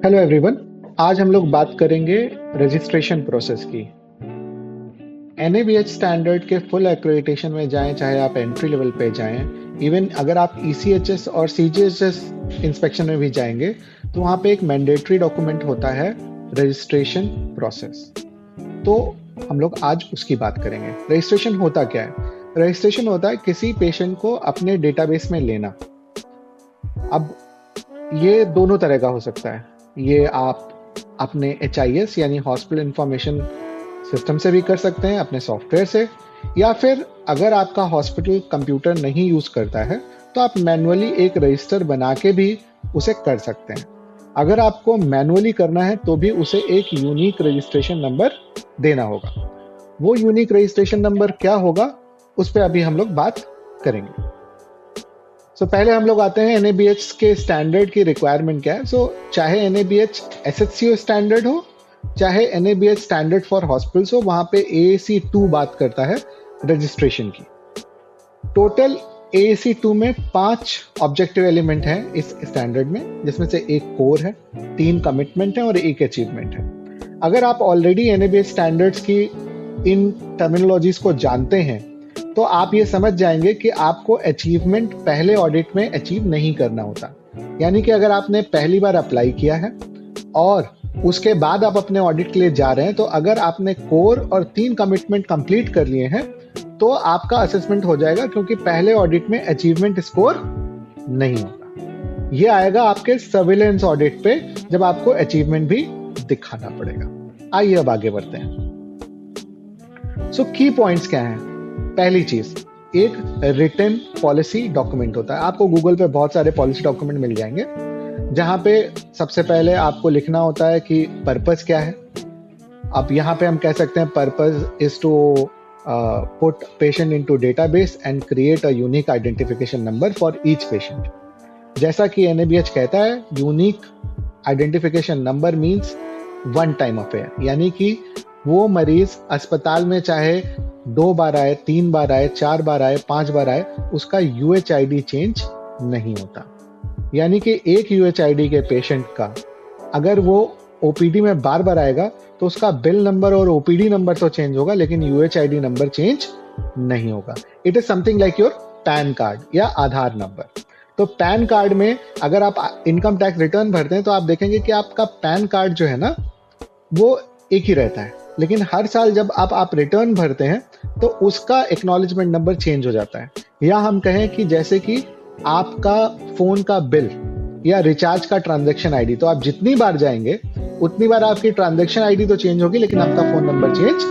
Hello everyone. आज हम लोग बात करेंगे रजिस्ट्रेशन प्रोसेस की। एनएबीएच स्टैंडर्ड के फुल एक्रेडिटेशन में जाएं, चाहे आप एंट्री लेवल पे जाएं, इवन अगर आप ईसीएचएस और सीजीएचएस इंस्पेक्शन में भी जाएंगे तो वहाँ पे एक मैंडेटरी डॉक्यूमेंट होता है रजिस्ट्रेशन प्रोसेस। तो हम लोग आज उसकी बात करेंगे। रजिस्ट्रेशन होता क्या है? रजिस्ट्रेशन होता है किसी पेशेंट को अपने डेटाबेस में लेना। अब ये दोनों तरह का हो सकता है। ये आप अपने HIS यानी हॉस्पिटल इंफॉर्मेशन सिस्टम से भी कर सकते हैं, अपने सॉफ्टवेयर से, या फिर अगर आपका हॉस्पिटल कंप्यूटर नहीं यूज करता है तो आप मैनुअली एक रजिस्टर बना के भी उसे कर सकते हैं। अगर आपको मैनुअली करना है तो भी उसे एक यूनिक रजिस्ट्रेशन नंबर देना होगा। वो यूनिक रजिस्ट्रेशन नंबर क्या होगा उस पर अभी हम लोग बात करेंगे। पहले हम लोग आते हैं NABH के स्टैंडर्ड की रिक्वायरमेंट क्या है। चाहे NABH SHCO स्टैंडर्ड हो, चाहे NABH स्टैंडर्ड फॉर हॉस्पिटल्स हो, वहां पे AAC 2 बात करता है रजिस्ट्रेशन की। टोटल AAC 2 में 5 ऑब्जेक्टिव एलिमेंट हैं इस स्टैंडर्ड में, जिसमें से एक कोर है, 3 कमिटमेंट है और एक अचीवमेंट है। अगर आप ऑलरेडी NABH स्टैंडर्ड्स की इन टर्मिनोलॉजीज को जानते हैं तो आप ये समझ जाएंगे कि आपको अचीवमेंट पहले ऑडिट में अचीव नहीं करना होता। यानी कि अगर आपने पहली बार अप्लाई किया है और उसके बाद आप अपने ऑडिट के लिए जा रहे हैं, तो अगर आपने कोर और 3 कमिटमेंट कंप्लीट कर लिए हैं तो आपका असेसमेंट हो जाएगा, क्योंकि पहले ऑडिट में अचीवमेंट स्कोर नहीं होता। ये आएगा आपके सर्विलेंस ऑडिट पे, जब आपको अचीवमेंट भी दिखाना पड़ेगा। आइए अब आगे बढ़ते हैं। की पॉइंट्स क्या हैं? पहली चीज, एक रिटन पॉलिसी डॉक्यूमेंट होता है। आपको गूगल पे बहुत सारे पॉलिसी डॉक्यूमेंट मिल जाएंगे, जहां पे सबसे पहले आपको लिखना होता है कि पर्पस क्या है। अब यहाँ पे हम कह सकते हैं purpose is to put patient into database and create a unique identification number for each patient. जैसा कि NABH कहता है, unique identification number means one time affair, यानी कि वो मरीज अस्पताल में चाहे 2 बार आए, 3 बार आए, 4 बार आए, 5 बार आए, उसका UHID चेंज नहीं होता। यानी कि एक UHID के पेशेंट का अगर वो OPD में बार बार आएगा तो उसका बिल नंबर और OPD नंबर तो चेंज होगा, लेकिन UHID नंबर चेंज नहीं होगा। It is something like your pan card या आधार नंबर। तो पैन कार्ड में अगर आप इनकम टैक्स रिटर्न भरते हैं तो आप देखेंगे कि आपका पैन कार्ड जो है ना, वो एक ही रहता है, लेकिन हर साल जब आप रिटर्न भरते हैं तो उसका एक्नॉलेजमेंट नंबर चेंज हो जाता है। या हम कहें कि जैसे कि आपका फोन का बिल या रिचार्ज का ट्रांजैक्शन आईडी, तो आप जितनी बार जाएंगे उतनी बार आपकी ट्रांजैक्शन आईडी तो चेंज होगी, लेकिन आपका फोन नंबर चेंज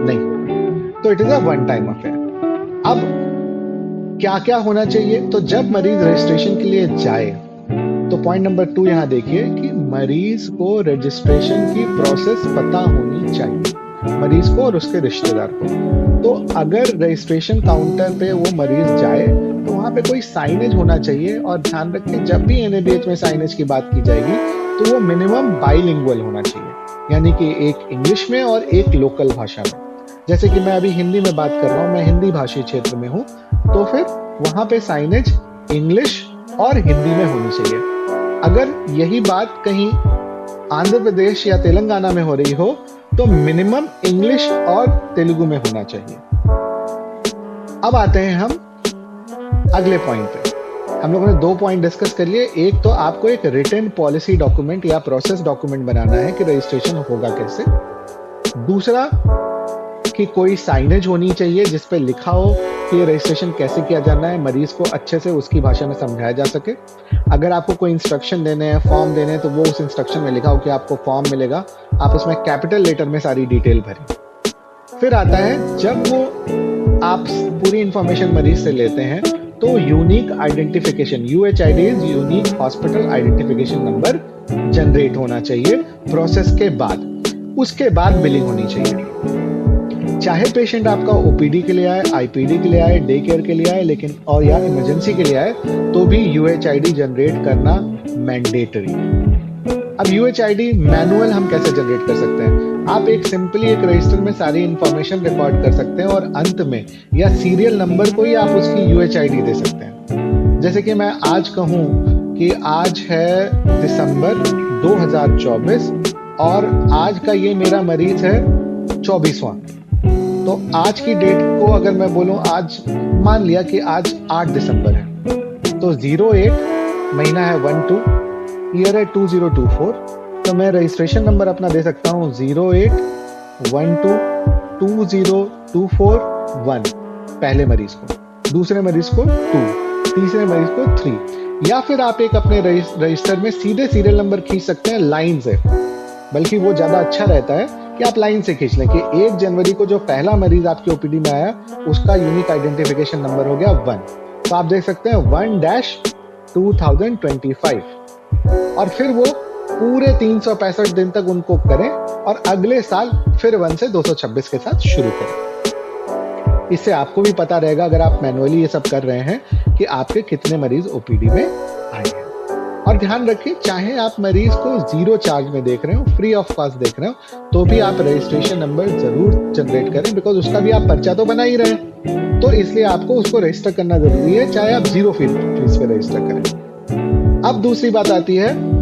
नहीं होगा। तो it is a one time affair. अब क्या क्या होना चाहिए? तो जब मरीज रजिस्ट्रेशन के लिए जाए तो पॉइंट नंबर 2 यहां देखिए कि मरीज को रजिस्ट्रेशन की प्रोसेस पता होनी चाहिए, मरीज को और उसके रिश्तेदार को। तो अगर रजिस्ट्रेशन काउंटर पे वो मरीज जाए तो वहां पे कोई साइनेज होना चाहिए। और ध्यान रखें, जब भी NABH में साइनेज की बात की जाएगी तो वो मिनिमम बाइलिंगुअल होना चाहिए, यानी कि एक इंग्लिश में और एक लोकल भाषा में। जैसे कि मैं अभी हिंदी में बात कर रहा हूँ, मैं हिंदी भाषी क्षेत्र में हूँ, तो फिर वहां पे साइनेज इंग्लिश और हिंदी में होनी चाहिए। अगर यही बात कहीं आंध्र प्रदेश या तेलंगाना में हो रही हो तो मिनिमम इंग्लिश और तेलुगु में होना चाहिए। अब आते हैं हम अगले पॉइंट पे। हम लोगों ने 2 पॉइंट डिस्कस कर लिए। एक तो आपको एक रिटन पॉलिसी डॉक्यूमेंट या प्रोसेस डॉक्यूमेंट बनाना है कि रजिस्ट्रेशन होगा कैसे। दूसरा कि कोई साइनेज होनी चाहिए जिस पे लिखा हो कि रजिस्ट्रेशन कैसे किया जाना है, मरीज को अच्छे से उसकी भाषा में समझाया जा सके। अगर आपको कोई इंस्ट्रक्शन देने हैं, फॉर्म देने हैं, तो वो उस इंस्ट्रक्शन में लिखा हो कि आपको फॉर्म मिलेगा, आप उसमें कैपिटल लेटर में सारी डिटेल भरें। फिर आता है जब वो आप पूरी इंफॉर्मेशन मरीज से लेते हैं तो unique identification, UHID unique hospital identification number generate होना चाहिए प्रोसेस के बाद। उसके बाद बिलिंग होनी चाहिए। चाहे पेशेंट आपका OPD के लिए आए, IPD के लिए आए, डे केयर के लिए आए, लेकिन और या इमरजेंसी के लिए आए, तो भी UHID जनरेट करना मैंडेटरी। अब UHID मैनुअल हम कैसे जनरेट कर सकते हैं? आप एक सिंपली एक रजिस्टर में सारी इंफॉर्मेशन रिकॉर्ड कर सकते हैं और अंत में या सीरियल नंबर को ही आप उसकी UHID दे सकते हैं। जैसे कि मैं आज कहूं कि आज है दिसंबर 2024 और आज का ये मेरा मरीज है 24वां। तो आज की डेट को अगर मैं बोलूं, आज मान लिया कि आज 8 दिसंबर है, तो 08 महीना है 12, ईयर है 2024। तो मैं रजिस्ट्रेशन नंबर अपना दे सकता हूँ 08122024 पहले मरीज को, दूसरे मरीज को 2, तीसरे मरीज को 3, या फिर आप एक अपने रजिस्टर में सीधे सीरियल नंबर खींच सकते हैं लाइन से, बल्कि वो ज्यादा अच्छा रहता है कि आप लाइन से खींच लें कि 1 जनवरी को जो पहला मरीज आपके ओपीडी में आया उसका यूनिक आइडेंटिफिकेशन नंबर हो गया 1। तो आप देख सकते हैं 1-2025, और फिर वो पूरे 365 दिन तक उनको करें और अगले साल फिर 1 से 226 के साथ शुरू करें। इससे आपको भी पता रहेगा, अगर आप मैनुअली ये सब कर रहे हैं, कि आपके कितने मरीज ओपीडी में आए हैं। और ध्यान रखिए, चाहे आप मरीज को 0 चार्ज में देख रहे हो, फ्री ऑफ कॉस्ट देख रहे हो, तो भी आप रजिस्ट्रेशन नंबर जरूर जनरेट करें, बिकॉज उसका भी आप पर्चा तो बना ही रहे हैं। तो इसलिए आपको उसको रजिस्टर करना जरूरी है, चाहे आप 0 फीस पे रजिस्टर करें। अब दूसरी बात आती है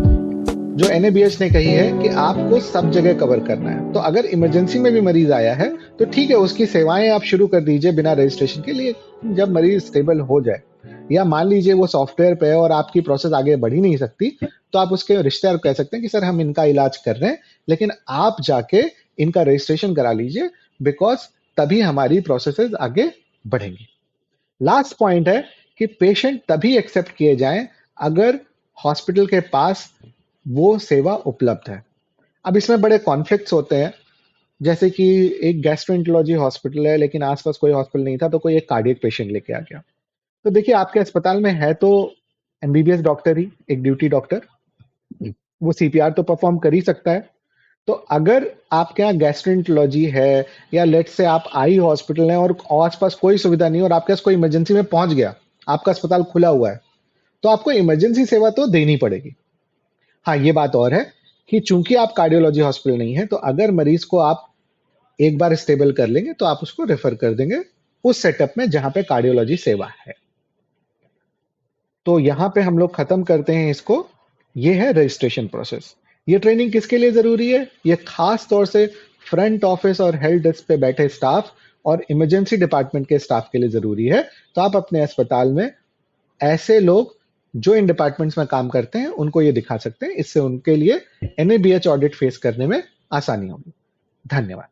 जो NABH ने कही है कि आपको सब जगह कवर करना है। तो अगर इमरजेंसी में भी मरीज आया है तो ठीक है, उसकी सेवाएं आप शुरू कर दीजिए बिना रजिस्ट्रेशन के लिए, जब मरीज स्टेबल हो जाए। या मान लीजिए वो सॉफ्टवेयर पे है और आपकी प्रोसेस आगे बढ़ ही नहीं सकती, तो आप उसके रिश्तेदार कह सकते हैं कि सर हम इनका इलाज कर रहे हैं, लेकिन आप जाके इनका रजिस्ट्रेशन करा लीजिए, बिकॉज तभी हमारी प्रोसेसेस आगे बढ़ेंगी। लास्ट पॉइंट है कि पेशेंट तभी एक्सेप्ट किए जाएं अगर हॉस्पिटल के पास वो सेवा उपलब्ध है। अब इसमें बड़े कॉन्फ्लिक्ट्स होते हैं, जैसे कि एक गैस्ट्रोएंटरोलॉजी हॉस्पिटल है लेकिन आसपास कोई हॉस्पिटल नहीं था, तो कोई एक कार्डियक पेशेंट लेके आ गया। तो देखिए, आपके अस्पताल में है तो MBBS डॉक्टर ही, एक ड्यूटी डॉक्टर, वो CPR तो परफॉर्म कर ही सकता है। तो अगर आपके यहाँ गैस्ट्रोएंटरोलॉजी है, या लेट से आप आई हॉस्पिटल है और आसपास कोई सुविधा नहीं और आपके पास कोई इमरजेंसी में पहुंच गया, आपका अस्पताल खुला हुआ है, तो आपको इमरजेंसी सेवा तो देनी पड़ेगी। हाँ, ये बात और है कि चूंकि आप कार्डियोलॉजी हॉस्पिटल नहीं है, तो अगर मरीज को आप एक बार स्टेबल कर लेंगे तो आप उसको रेफर कर देंगे उस सेटअप में जहां पे कार्डियोलॉजी सेवा है। तो यहां पे हम लोग खत्म करते हैं इसको। ये है रजिस्ट्रेशन प्रोसेस। ये ट्रेनिंग किसके लिए जरूरी है? ये खास तौर से फ्रंट ऑफिस और हेल्प डेस्क पे बैठे स्टाफ और इमरजेंसी डिपार्टमेंट के स्टाफ के लिए जरूरी है। तो आप अपने अस्पताल में ऐसे लोग जो इन डिपार्टमेंट्स में काम करते हैं उनको ये दिखा सकते हैं। इससे उनके लिए NABH ऑडिट फेस करने में आसानी होगी। धन्यवाद।